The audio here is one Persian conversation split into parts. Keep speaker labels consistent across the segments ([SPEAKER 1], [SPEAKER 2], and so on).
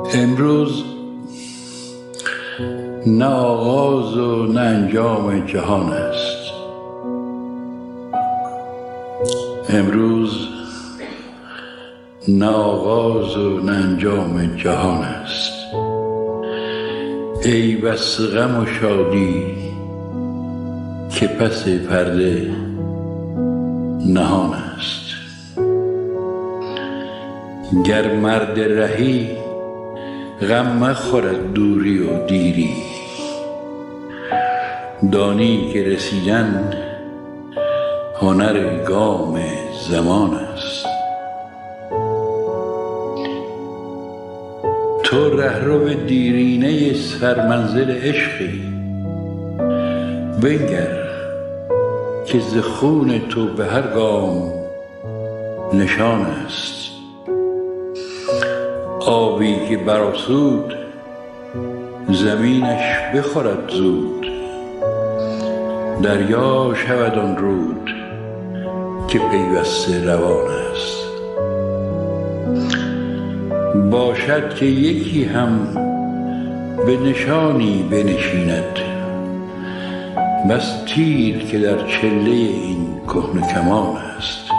[SPEAKER 1] امروز نه آغاز و نه انجام جهان است. امروز نه آغاز و نه انجام جهان است. ای بس غم و شادی که پس پرده نهان است. گر مرد رهی غم مخورد دوری و دیری، دانی که رسیدن هنر گام زمان است. تو رهرو دیرینه سرمنزل عشقی، بنگر که ز خون تو به هر گام نشان است. آبی که برآسود زمینش بخورد زود، دریا شود آن رود که پیوسته روان است. باشد که یکی هم به نشانی بنشیند، بس تیر که در چله این کهنه کمان است.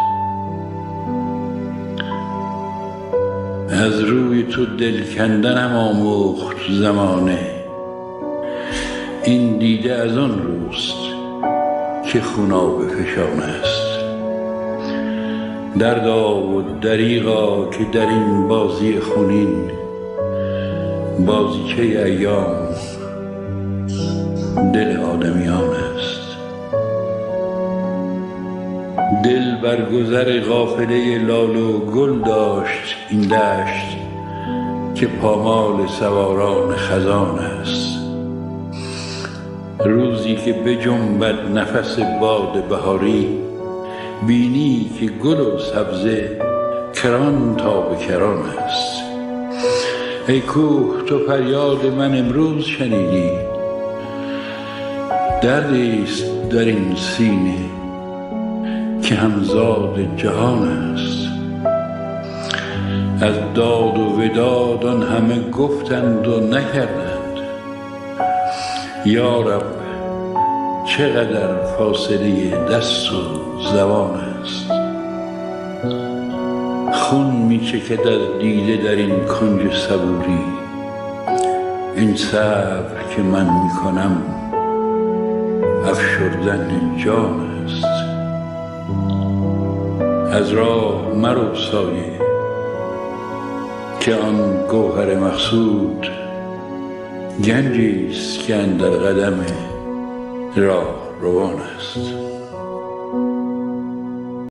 [SPEAKER 1] از روی تو دل کندنم آموخت زمانه، این دیده از آن روست که خونابه فشان است. دردا و دریغا که در این بازی خونین، بازیچه ایام دل آدمیان است. دل بر گذر قافله لاله و گل داشت این دشت که پامال سواران خزان است. روزی که بجنبد نفس باد بهاری، بینی که گل و سبزه کران تا به کران است. ای کوه تو فریاد من امروز شنیدی، دردی است در این سینه که همزاد جهان است. از داد و وداد آن همه گفتند و نکردند، یا رب چقدر فاصله دست و زبان است. خون می چکد از دیده در این کنج صبوری، این صبر که من می کنم افشردن جان است. از راه مرو سایه که آن گوهر مقصود گنجی است که اندر قدم راه روان است.